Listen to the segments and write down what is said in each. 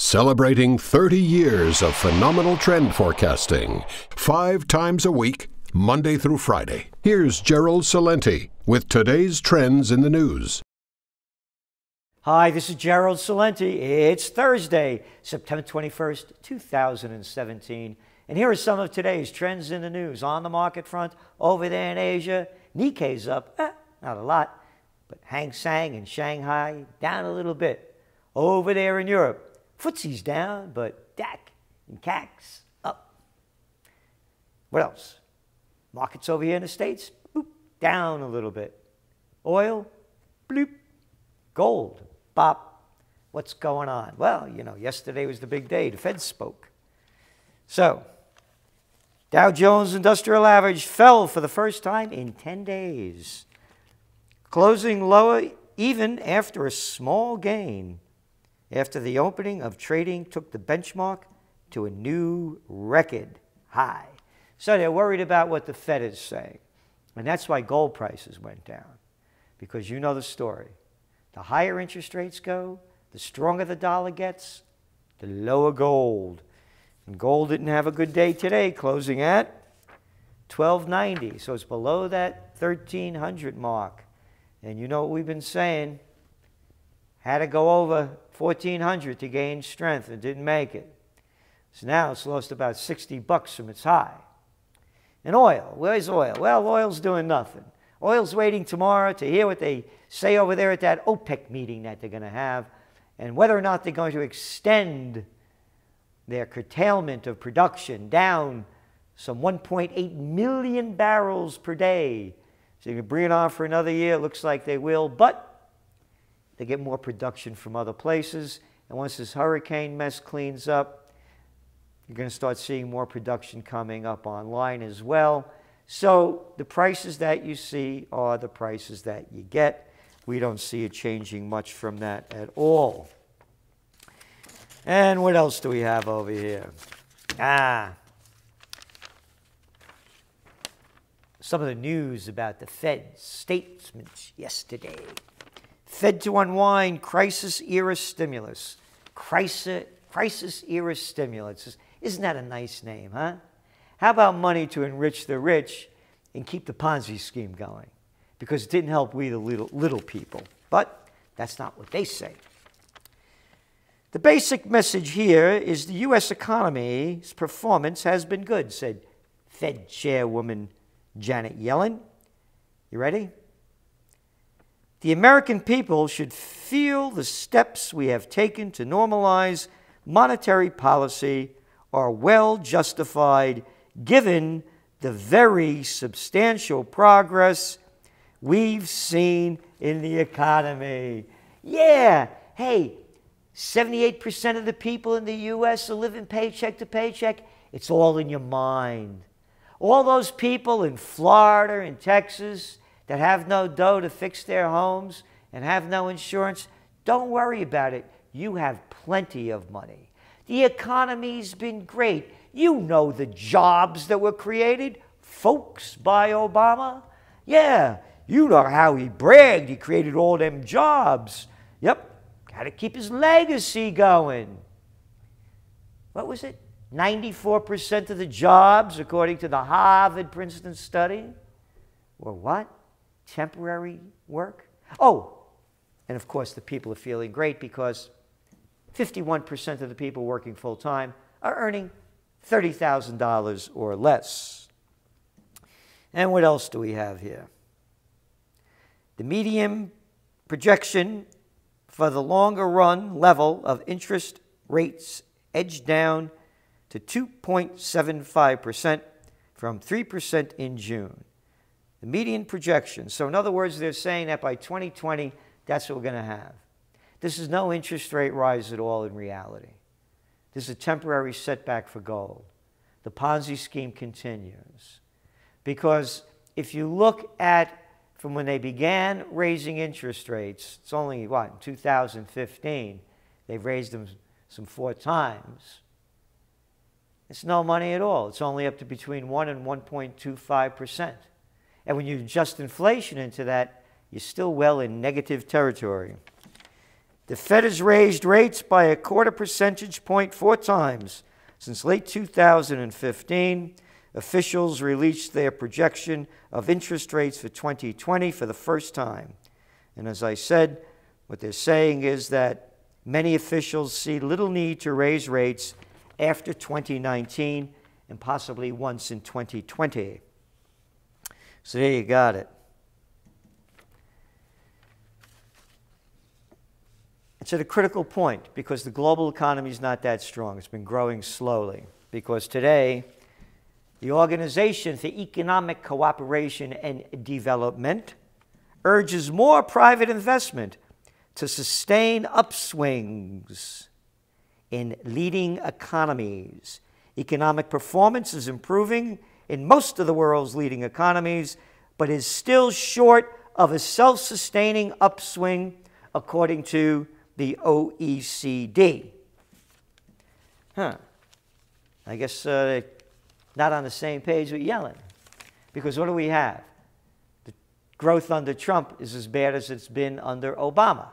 Celebrating 30 years of phenomenal trend forecasting, 5 times a week, Monday through Friday. Here's Gerald Celente with today's trends in the news. Hi, this is Gerald Celente. It's Thursday, September 21st, 2017. And here are some of today's trends in the news. On the market front, over there in Asia, Nikkei's up, not a lot, but Hang Seng in Shanghai down a little bit. Over there in Europe, FTSE's down, but DAC and CAC's up. What else? Markets over here in the States, boop, down a little bit. Oil, bloop. Gold, bop. What's going on? Well, you know, yesterday was the big day. The Fed spoke. So, Dow Jones Industrial Average fell for the first time in 10 days, closing lower even after a small gain, after the opening of trading took the benchmark to a new record high. So they're worried about what the Fed is saying. And that's why gold prices went down, because you know the story. The higher interest rates go, the stronger the dollar gets, the lower gold. And gold didn't have a good day today, closing at $12.90. So it's below that 1,300 mark. And you know what we've been saying? Had to go over 1,400 to gain strength and didn't make it. So now it's lost about $60 from its high. And oil, where's oil? Well, oil's doing nothing. Oil's waiting tomorrow to hear what they say over there at that OPEC meeting that they're going to have, and whether or not they're going to extend their curtailment of production down some 1.8 million barrels per day. So you can bring it on for another year. It looks like they will, but they get more production from other places. And once this hurricane mess cleans up, you're going to start seeing more production coming up online as well. So the prices that you see are the prices that you get. We don't see it changing much from that at all. And what else do we have over here? Some of the news about the Fed's statements yesterday. Fed to unwind crisis-era stimulus. Crisis-era stimulus. Isn't that a nice name, huh? How about money to enrich the rich and keep the Ponzi scheme going? Because it didn't help we the little people. But that's not what they say. The basic message here is the U.S. economy's performance has been good, said Fed Chairwoman Janet Yellen. You ready? The American people should feel the steps we have taken to normalize monetary policy are well justified given the very substantial progress we've seen in the economy. Yeah, hey, 78% of the people in the U.S. are living paycheck to paycheck. It's all in your mind. All those people in Florida and Texas that have no dough to fix their homes and have no insurance, don't worry about it. You have plenty of money. The economy's been great. You know the jobs that were created, folks, by Obama. Yeah, you know how he bragged he created all them jobs. Yep. Got to keep his legacy going. What was it? 94% of the jobs, according to the Harvard-Princeton study, were what? Temporary work? Oh, and of course the people are feeling great because 51% of the people working full-time are earning $30,000 or less. And what else do we have here? The median projection for the longer run level of interest rates edged down to 2.75% from 3% in June. The median projection. So in other words, they're saying that by 2020, that's what we're going to have. This is no interest rate rise at all in reality. This is a temporary setback for gold. The Ponzi scheme continues. Because if you look at from when they began raising interest rates, it's only, what, in 2015, they've raised them some 4 times. It's no money at all. It's only up to between 1 and 1.25%. And when you adjust inflation into that, you're still well in negative territory. The Fed has raised rates by a quarter percentage point 4 times since late 2015. Officials released their projection of interest rates for 2020 for the first time. And as I said, what they're saying is that many officials see little need to raise rates after 2019 and possibly once in 2020. So there you got it. It's at a critical point because the global economy is not that strong. It's been growing slowly because today the Organization for Economic Cooperation and Development urges more private investment to sustain upswings in leading economies. Economic performance is improving in most of the world's leading economies, but is still short of a self-sustaining upswing, according to the OECD. I guess not on the same page with Yellen, because what do we have? The growth under Trump is as bad as it's been under Obama.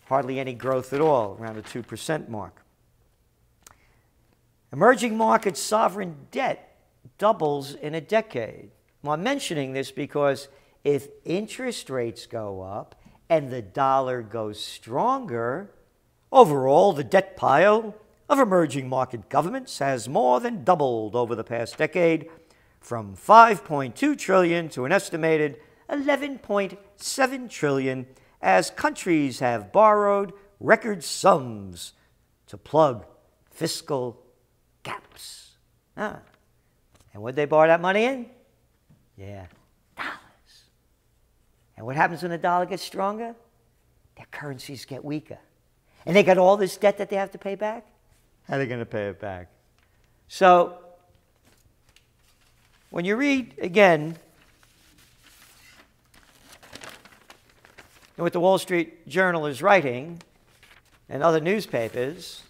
Hardly any growth at all, around the 2% mark. Emerging market sovereign debt doubles in a decade. Well, I'm mentioning this because if interest rates go up and the dollar goes stronger, overall the debt pile of emerging market governments has more than doubled over the past decade, from $5.2 trillion to an estimated $11.7 trillion, as countries have borrowed record sums to plug fiscal gaps. And what'd they borrow that money in? Yeah, dollars. And what happens when the dollar gets stronger? Their currencies get weaker. And they got all this debt that they have to pay back? How are they going to pay it back? So, when you read, again, what the Wall Street Journal is writing and other newspapers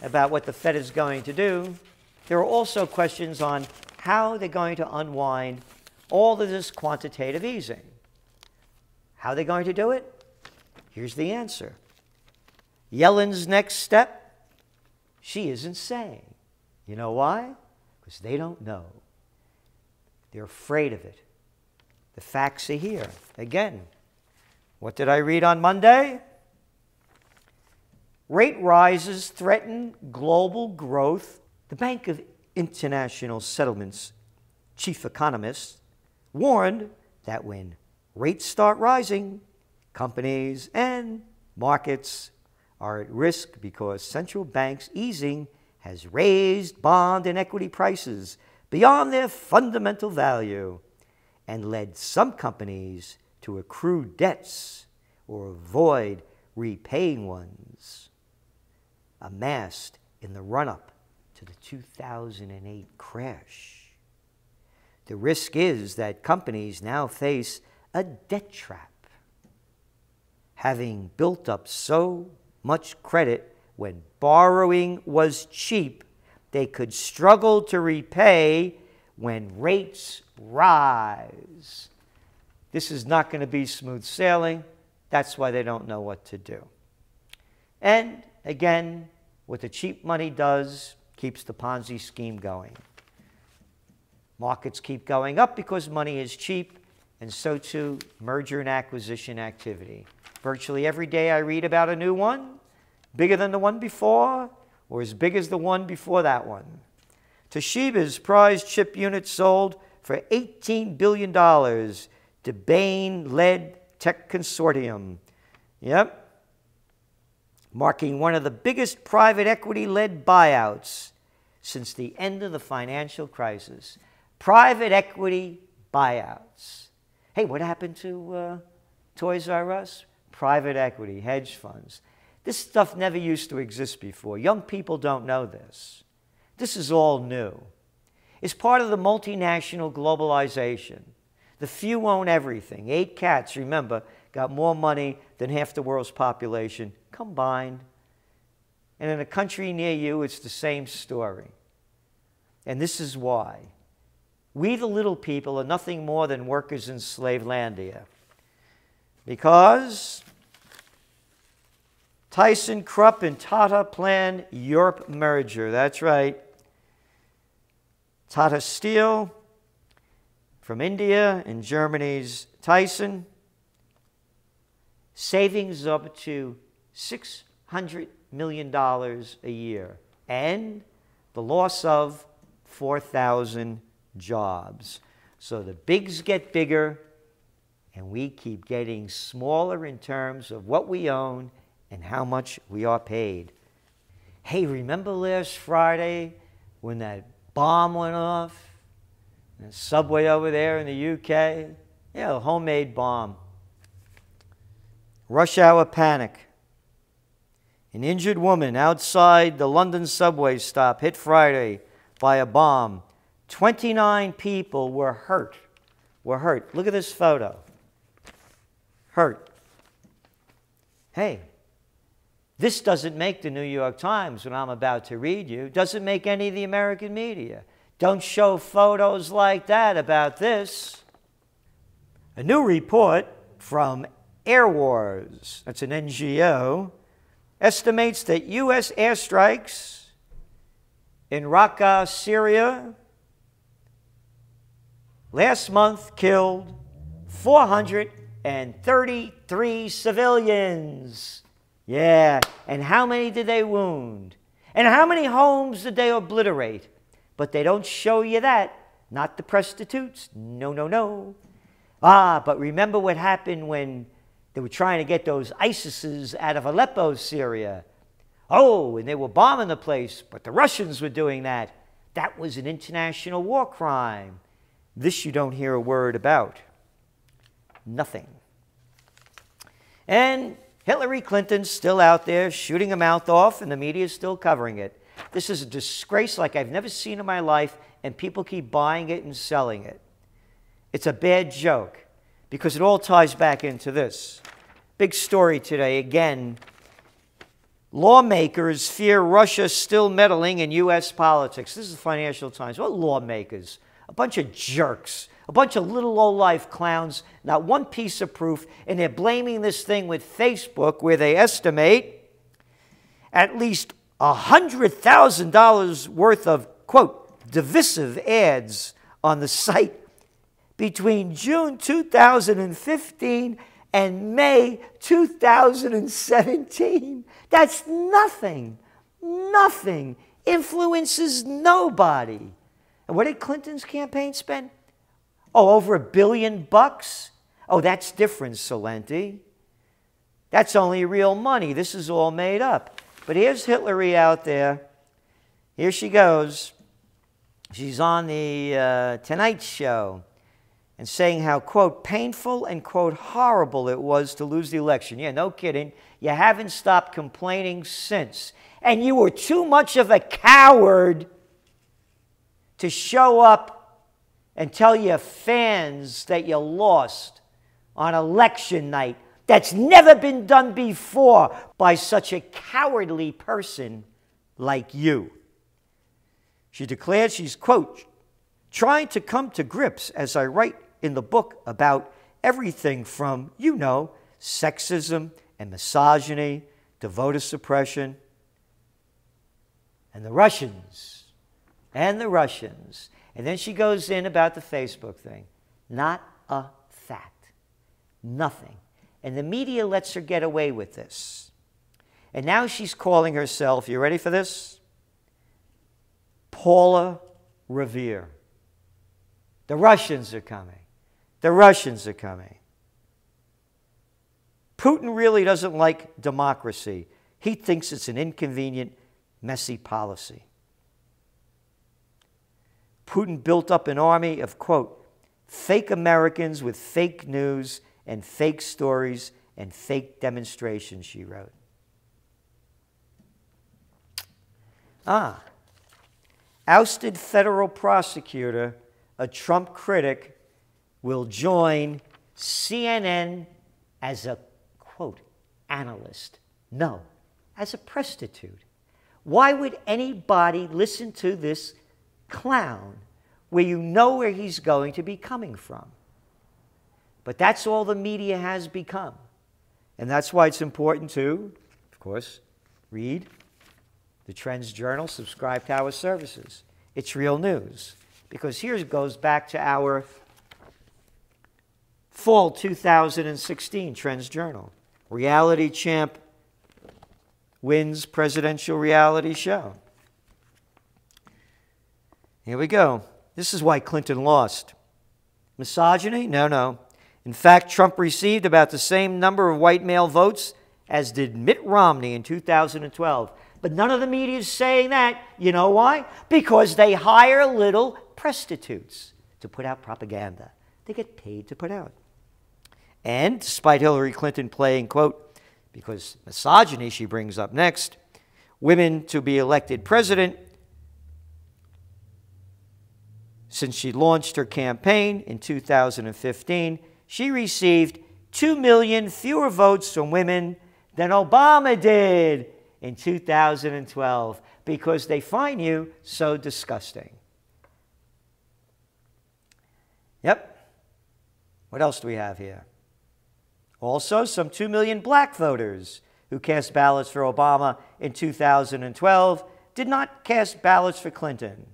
about what the Fed is going to do, there are also questions on how they're going to unwind all of this quantitative easing. How are they going to do it? Here's the answer. Yellen's next step, she isn't saying. You know why? Because they don't know. They're afraid of it. The facts are here. Again, what did I read on Monday? Rate rises threaten global growth. The Bank of International Settlements chief economist warned that when rates start rising, companies and markets are at risk because central banks' easing has raised bond and equity prices beyond their fundamental value and led some companies to accrue debts or avoid repaying ones amassed in the run-up to the 2008 crash. The risk is that companies now face a debt trap, having built up so much credit when borrowing was cheap, they could struggle to repay when rates rise. This is not going to be smooth sailing. That's why they don't know what to do. And again, what the cheap money does keeps the Ponzi scheme going. Markets keep going up because money is cheap, and so too merger and acquisition activity. Virtually every day I read about a new one, bigger than the one before, or as big as the one before that one. Toshiba's prize chip unit sold for $18 billion to Bain-led tech consortium. Yep. Marking one of the biggest private equity-led buyouts since the end of the financial crisis. Private equity buyouts. Hey, what happened to Toys R Us? Private equity, hedge funds. This stuff never used to exist before. Young people don't know this. This is all new. It's part of the multinational globalization. The few own everything. 8 cats, remember, got more money than half the world's population combined. And in a country near you, it's the same story. And this is why. We, the little people, are nothing more than workers in Slavelandia. Because ThyssenKrupp and Tata plan Europe merger. That's right. Tata Steel from India and Germany's Thyssen. Savings up to $600 million a year. And the loss of 4,000 jobs. So the bigs get bigger, and we keep getting smaller in terms of what we own and how much we are paid. Hey, remember last Friday when that bomb went off? The subway over there in the UK? Yeah, a homemade bomb. Rush hour panic. An injured woman outside the London subway stop hit Friday by a bomb. 29 people were hurt. Look at this photo. Hurt. Hey, this doesn't make the New York Times, what I'm about to read you. Doesn't make any of the American media. Don't show photos like that about this. A new report from Air Wars, that's an NGO, estimates that U.S. airstrikes in Raqqa, Syria, last month killed 433 civilians. Yeah, and how many did they wound? And how many homes did they obliterate? But they don't show you that. Not the prostitutes. No, no, no. But remember what happened when they were trying to get those ISISes out of Aleppo, Syria. Oh, and they were bombing the place, but the Russians were doing that. That was an international war crime. This you don't hear a word about. Nothing. And Hillary Clinton's still out there shooting her mouth off, and the media is still covering it. This is a disgrace like I've never seen in my life, and people keep buying it and selling it. It's a bad joke, because it all ties back into this. Big story today, again. Lawmakers fear Russia still meddling in U.S. politics. This is the Financial Times. What lawmakers? A bunch of jerks. A bunch of little low-life clowns. Not one piece of proof. And they're blaming this thing with Facebook, where they estimate at least $100,000 worth of, quote, divisive ads on the site between June 2015 and May 2017. That's nothing. Nothing. Influences nobody. And what did Clinton's campaign spend? Oh, over $1 billion? Oh, that's different, Gcelente. That's only real money. This is all made up. But here's Hillary out there. Here she goes. She's on the Tonight Show and saying how, quote, painful and, quote, horrible it was to lose the election. Yeah, no kidding. You haven't stopped complaining since. And you were too much of a coward to show up and tell your fans that you lost on election night. That's never been done before by such a cowardly person like you. She declared she's, quote, trying to come to grips as I write in the book about everything from, you know, sexism and misogyny to voter suppression. And the Russians. And then she goes in about the Facebook thing. Not a fact. Nothing. And the media lets her get away with this. And now she's calling herself, you ready for this? Paula Revere. The Russians are coming. The Russians are coming. Putin really doesn't like democracy. He thinks it's an inconvenient, messy policy. Putin built up an army of, quote, fake Americans with fake news and fake stories and fake demonstrations, she wrote. Ousted federal prosecutor, a Trump critic, will join CNN as a, quote, analyst. No, as a prostitute. Why would anybody listen to this clown where you know where he's going to be coming from? But that's all the media has become. And that's why it's important to, of course, read the Trends Journal, subscribe to our services. It's real news. Because here it goes back to our fall 2016 Trends Journal. Reality champ wins presidential reality show. Here we go. This is why Clinton lost. Misogyny? No, no. In fact, Trump received about the same number of white male votes as did Mitt Romney in 2012. But none of the media is saying that. You know why? Because they hire little prostitutes to put out propaganda. They get paid to put out. And despite Hillary Clinton playing, quote, because misogyny she brings up next, women to be elected president, since she launched her campaign in 2015, she received 2 million fewer votes from women than Obama did in 2012 because they find you so disgusting. Yep. What else do we have here? Also, some 2 million black voters who cast ballots for Obama in 2012 did not cast ballots for Clinton.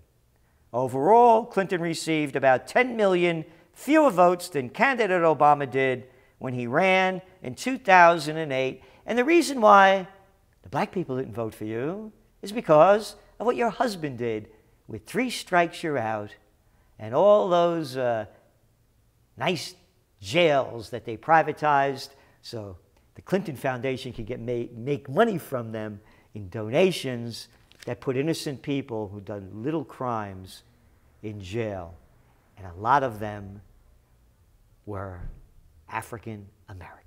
Overall, Clinton received about 10 million fewer votes than candidate Obama did when he ran in 2008. And the reason why the black people didn't vote for you is because of what your husband did with 3 strikes you're out and all those nice jails that they privatized so the Clinton Foundation could make money from them in donations that put innocent people who've done little crimes in jail. And a lot of them were African Americans.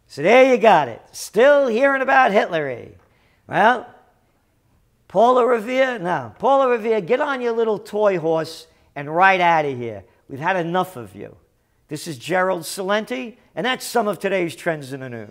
So there you got it. Still hearing about Hitler. Well, Paula Revere, no. Paula Revere, get on your little toy horse and ride out of here. We've had enough of you. This is Gerald Celente, and that's some of today's Trends in the News.